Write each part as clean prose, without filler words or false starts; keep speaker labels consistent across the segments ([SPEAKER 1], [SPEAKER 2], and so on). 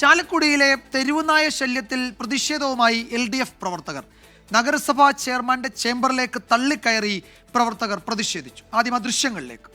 [SPEAKER 1] ചാലക്കുടിയിലെ തെരുവുനായ ശല്യത്തിൽ പ്രതിഷേധവുമായി LDF പ്രവർത്തകർ. നഗരസഭാ ചെയർമാന്റെ ചേംബറിലേക്ക് തള്ളിക്കയറി പ്രവർത്തകർ പ്രതിഷേധിച്ചു. ആദ്യം ആ ദൃശ്യങ്ങളിലേക്ക്.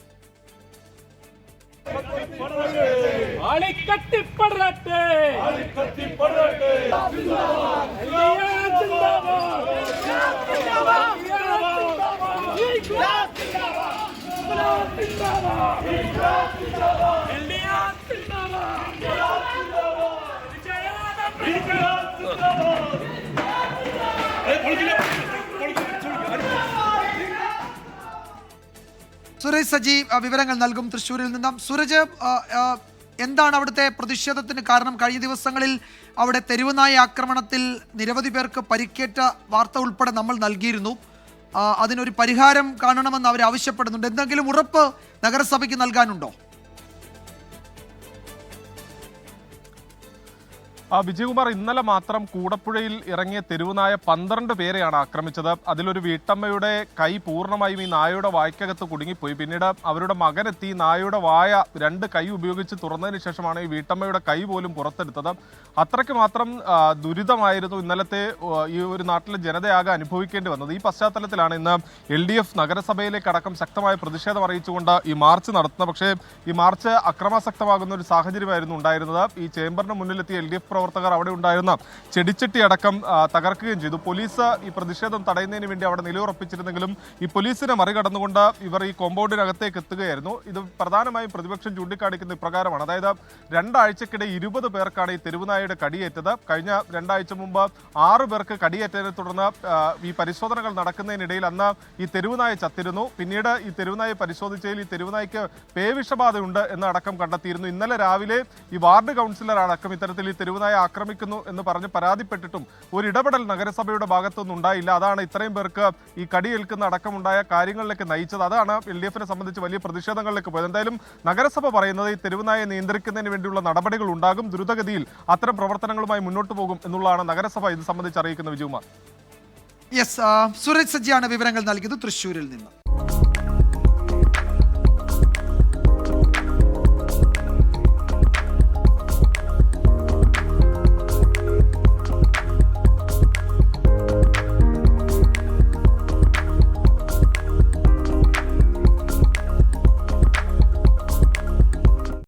[SPEAKER 1] സുരേഷ് സജി വിവരങ്ങൾ നൽകും തൃശ്ശൂരിൽ നിന്നും. സൂരജ്, എന്താണ് അവിടുത്തെ പ്രതിഷേധത്തിന് കാരണം? കഴിഞ്ഞ ദിവസങ്ങളിൽ അവിടെ തെരുവുനായ ആക്രമണത്തിൽ നിരവധി പേർക്ക് പരിക്കേറ്റ വാർത്ത ഉൾപ്പെടെ നമ്മൾ നൽകിയിരുന്നു. അതിനൊരു പരിഹാരം കാണണമെന്ന് അവർ ആവശ്യപ്പെടുന്നുണ്ട്. എന്തെങ്കിലും ഉറപ്പ് നഗരസഭയ്ക്ക് നൽകാനുണ്ടോ?
[SPEAKER 2] വിജയകുമാർ, ഇന്നലെ മാത്രം കൂടപ്പുഴയിൽ ഇറങ്ങിയ തെരുവുനായ 12 പേരെയാണ് ആക്രമിച്ചത്. അതിലൊരു വീട്ടമ്മയുടെ കൈ പൂർണ്ണമായും ഈ നായയുടെ വായ്ക്കകത്ത് കുടുങ്ങിപ്പോയി. പിന്നീട് അവരുടെ മകനെത്തി നായയുടെ വായ 2 കൈ ഉപയോഗിച്ച് തുറന്നതിന് ശേഷമാണ് ഈ വീട്ടമ്മയുടെ കൈ പോലും പുറത്തെടുത്തത്. അത്രയ്ക്ക് മാത്രം ദുരിതമായിരുന്നു ഇന്നലത്തെ ഈ ഒരു നാട്ടിലെ ജനതയാകെ അനുഭവിക്കേണ്ടി വന്നത്. ഈ പശ്ചാത്തലത്തിലാണ് ഇന്ന് LDF നഗരസഭയിലേക്കടക്കം ശക്തമായ പ്രതിഷേധം അറിയിച്ചുകൊണ്ട് ഈ മാർച്ച് നടത്തുന്നത്. പക്ഷേ ഈ മാർച്ച് അക്രമാസക്തമാകുന്ന ഒരു സാഹചര്യമായിരുന്നു ഉണ്ടായിരുന്നത്. ഈ ചേംബറിന് മുന്നിലെത്തിയ LDF പ്രവർത്തകർ അവിടെ ഉണ്ടായിരുന്ന ചെടിച്ചട്ടി അടക്കം തകർക്കുകയും ചെയ്തു. പോലീസ് ഈ പ്രതിഷേധം തടയുന്നതിന് വേണ്ടി അവിടെ നിലയുറപ്പിച്ചിരുന്നെങ്കിലും ഈ പോലീസിനെ മറികടന്നുകൊണ്ട് ഇവർ ഈ കോമ്പൗണ്ടിനകത്തേക്ക് എത്തുകയായിരുന്നു. ഇത് പ്രധാനമായും പ്രതിപക്ഷം ചൂണ്ടിക്കാണിക്കുന്ന ഇപ്രകാരമാണ്. അതായത് 2 ആഴ്ചക്കിടെ 20 പേർക്കാണ് ഈ തെരുവുനായയുടെ കടിയേറ്റത്. കഴിഞ്ഞ 2 ആഴ്ച മുമ്പ് 6 പേർക്ക് കടിയേറ്റതിനെ തുടർന്ന് ഈ പരിശോധനകൾ നടക്കുന്നതിനിടയിൽ അന്ന് ഈ തെരുവുനായ ചത്തിരുന്നു. പിന്നീട് ഈ തെരുവുനായ പരിശോധിച്ചതിൽ ഈ തെരുവുനായ്ക്ക് പേവിഷബാധയുണ്ട് എന്ന് അടക്കം കണ്ടെത്തിയിരുന്നു. ഇന്നലെ രാവിലെ ഈ വാർഡ് കൗൺസിലർ അടക്കം ഇത്തരത്തിൽ ഈ തെരുവുനായ ആക്രമിക്കുന്നു എന്ന് പറഞ്ഞ് പരാതിപ്പെട്ടിട്ടും ഒരു ഇടപെടൽ നഗരസഭയുടെ ഭാഗത്തൊന്നും ഉണ്ടായില്ല. അതാണ് ഇത്രയും പേർക്ക് ഈ കടിയേൽക്കുന്ന അടക്കമുണ്ടായ കാര്യങ്ങളിലേക്ക് നയിച്ചത്. അതാണ് LDFനെ സംബന്ധിച്ച് വലിയ പ്രതിഷേധങ്ങളിലേക്ക് പോയത്. എന്തായാലും നഗരസഭ പറയുന്നത് ഈ തെരുവുനായെ നിയന്ത്രിക്കുന്നതിന് വേണ്ടിയുള്ള നടപടികൾ ഉണ്ടാകും, ദ്രുതഗതിയിൽ അത്തരം പ്രവർത്തനങ്ങളുമായി മുന്നോട്ട് പോകും എന്നുള്ളതാണ് നഗരസഭ ഇത് സംബന്ധിച്ച് അറിയിക്കുന്ന. വിജയകുമാർ.
[SPEAKER 1] യെസ്, സുരേഷ് സജിയാണ് വിവരങ്ങൾ നൽകിയത് തൃശ്ശൂരിൽ നിന്ന്.